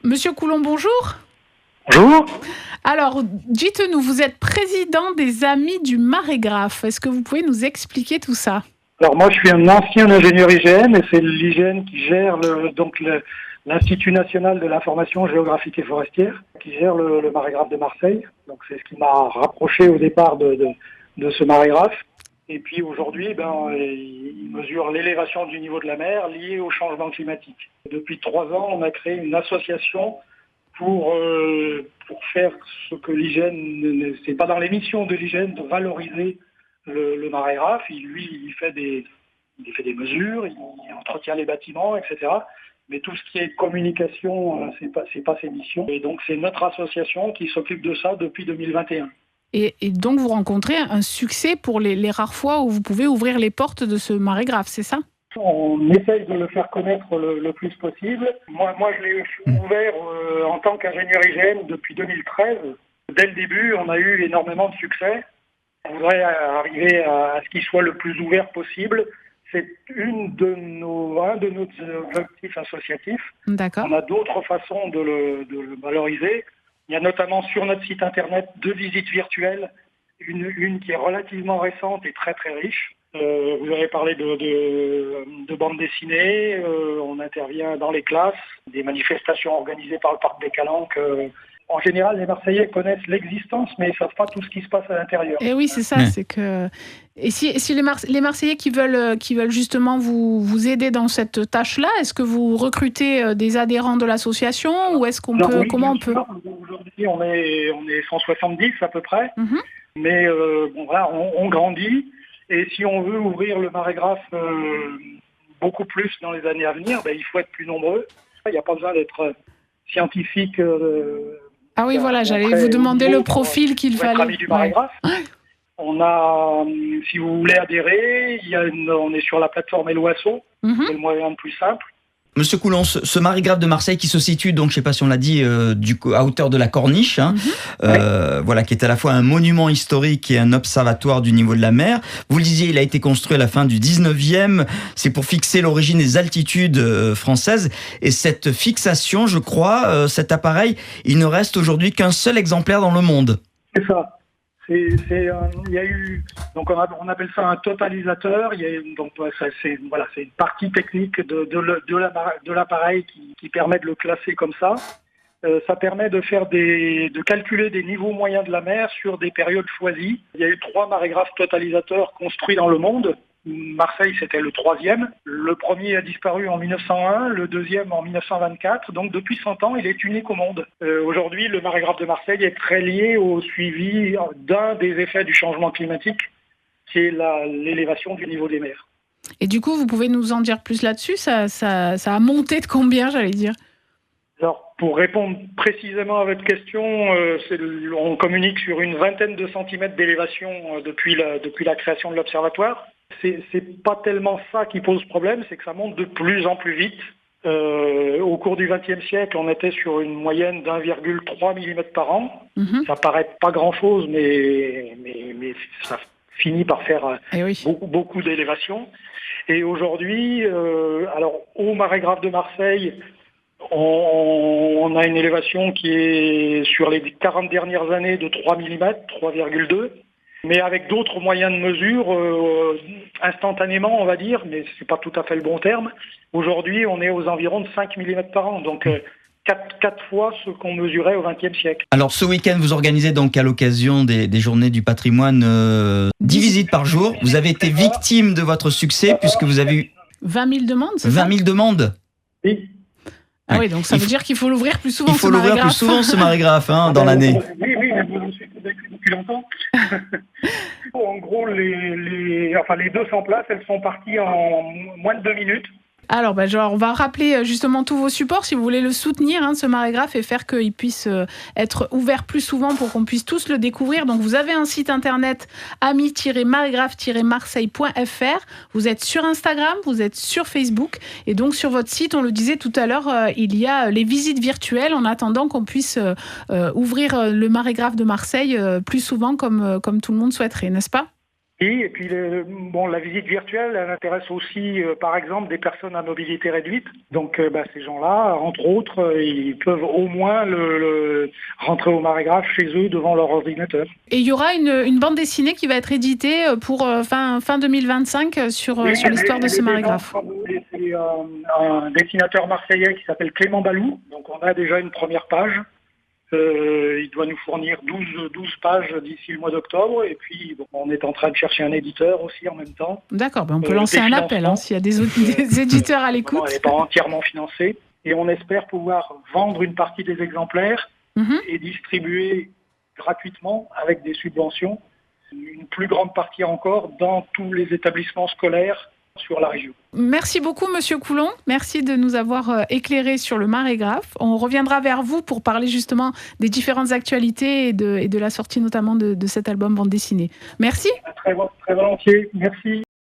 Monsieur Coulon, bonjour. Bonjour. Alors, dites-nous, vous êtes président des Amis du Marégraphe. Est-ce que vous pouvez nous expliquer tout ça? Alors moi, je suis un ancien ingénieur IGN et c'est l'IGN qui gère l'Institut national de l'information géographique et forestière, qui gère le marégraphe de Marseille. Donc c'est ce qui m'a rapproché au départ de ce marégraphe. Et puis aujourd'hui, il mesure l'élévation du niveau de la mer liée au changement climatique. Depuis 3 ans, on a créé une association pour faire ce que l'IGN, c'est pas dans les missions de l'IGN de valoriser le marégraphe. Il fait des mesures, il entretient les bâtiments, etc. Mais tout ce qui est communication, c'est pas ses missions. Et donc c'est notre association qui s'occupe de ça depuis 2021. Et donc vous rencontrez un succès pour les rares fois où vous pouvez ouvrir les portes de ce marégraphe, c'est ça? On essaye de le faire connaître le plus possible. Moi je l'ai ouvert en tant qu'ingénieur IGN depuis 2013. Dès le début, on a eu énormément de succès. On voudrait arriver à ce qu'il soit le plus ouvert possible. C'est un de nos objectifs associatifs. D'accord. On a d'autres façons de le valoriser. Il y a notamment sur notre site internet 2 visites virtuelles, une qui est relativement récente et très très riche. Vous avez parlé de bande dessinée, on intervient dans les classes, des manifestations organisées par le Parc des Calanques. En général, les Marseillais connaissent l'existence, mais ils ne savent pas tout ce qui se passe à l'intérieur. Et oui, c'est ça, c'est que... Et si les Marseillais qui veulent justement vous aider dans cette tâche-là, est-ce que vous recrutez des adhérents de l'association ou est-ce qu'on peut... Oui, comment on peut... Aujourd'hui, on est 170 à peu près, Mm-hmm. mais voilà, on grandit. Et si on veut ouvrir le marégraphe beaucoup plus dans les années à venir, il faut être plus nombreux. Il n'y a pas besoin d'être scientifique. Ah oui, voilà, j'allais vous demander le profil qu'il fallait. Ami du marégraphe. Ouais. On a, si vous voulez adhérer, on est sur la plateforme Eloasso, c'est le moyen le plus simple. Monsieur Coulon, ce marégraphe de Marseille qui se situe, donc je ne sais pas si on l'a dit, à hauteur de la Corniche, voilà, qui est à la fois un monument historique et un observatoire du niveau de la mer. Vous le disiez, il a été construit à la fin du 19e, c'est pour fixer l'origine des altitudes françaises. Et cette fixation, je crois, cet appareil, il ne reste aujourd'hui qu'un seul exemplaire dans le monde. C'est ça. Il y a eu, donc on appelle ça un totalisateur. C'est une partie technique de l'appareil qui permet de le classer comme ça. Ça permet de calculer des niveaux moyens de la mer sur des périodes choisies. Il y a eu 3 marégraphes totalisateurs construits dans le monde. Marseille, c'était le 3e. Le premier a disparu en 1901, le 2e en 1924. Donc depuis 100 ans, il est unique au monde. Aujourd'hui, le marégraphe de Marseille est très lié au suivi d'un des effets du changement climatique, qui est l'élévation du niveau des mers. Et du coup, vous pouvez nous en dire plus là-dessus? Ça a monté de combien, j'allais dire? Alors, pour répondre précisément à votre question, on communique sur une vingtaine de centimètres d'élévation depuis la création de l'observatoire. C'est pas tellement ça qui pose problème, c'est que ça monte de plus en plus vite. Au cours du XXe siècle, on était sur une moyenne d'1,3 mm par an. Ça paraît pas grand-chose, mais ça finit par faire beaucoup d'élévation. Et aujourd'hui, au marégraphe de Marseille, on a une élévation qui est sur les 40 dernières années de 3 mm, 3,2. Mais avec d'autres moyens de mesure, instantanément, on va dire, mais c'est pas tout à fait le bon terme. Aujourd'hui, on est aux environs de 5 mm par an, donc 4 fois ce qu'on mesurait au XXe siècle. Alors, ce week-end, vous organisez donc à l'occasion des Journées du patrimoine 10 visites par jour. Vous avez été victime de votre succès puisque vous avez eu 20 000 demandes, c'est ça? 20 000 demandes. Oui. Ah oui, donc ça veut dire qu'il faut l'ouvrir plus souvent. Il faut l'ouvrir plus souvent, ce marégraphe, dans l'année. Oui, mais vous en suivez depuis longtemps. En gros, les 200 places, elles sont parties en moins de 2 minutes. Alors, on va rappeler justement tous vos supports si vous voulez le soutenir, ce marégraphe, et faire qu'il puisse être ouvert plus souvent pour qu'on puisse tous le découvrir. Donc, vous avez un site internet ami-marégraphe-marseille.fr. Vous êtes sur Instagram, vous êtes sur Facebook. Et donc, sur votre site, on le disait tout à l'heure, il y a les visites virtuelles en attendant qu'on puisse ouvrir le marégraphe de Marseille plus souvent comme tout le monde souhaiterait, n'est-ce pas? Et puis, la visite virtuelle, elle intéresse aussi, par exemple, des personnes à mobilité réduite. Donc, ces gens-là, entre autres, ils peuvent au moins rentrer au Marégraphe chez eux devant leur ordinateur. Et il y aura une bande dessinée qui va être éditée pour fin 2025 sur l'histoire de ce Marégraphe. C'est un dessinateur marseillais qui s'appelle Clément Balou. Donc, on a déjà une première page. Il doit nous fournir 12 pages d'ici le mois d'octobre. Et puis, on est en train de chercher un éditeur aussi en même temps. D'accord, on peut lancer un appel s'il y a des éditeurs à l'écoute. Elle n'est pas entièrement financée. Et on espère pouvoir vendre une partie des exemplaires et distribuer gratuitement avec des subventions une plus grande partie encore dans tous les établissements scolaires sur la région. Merci beaucoup, Monsieur Coulon. Merci de nous avoir éclairé sur le Marégraphe. On reviendra vers vous pour parler justement des différentes actualités et de la sortie notamment de cet album bande dessinée. Merci. Très volontiers. Merci.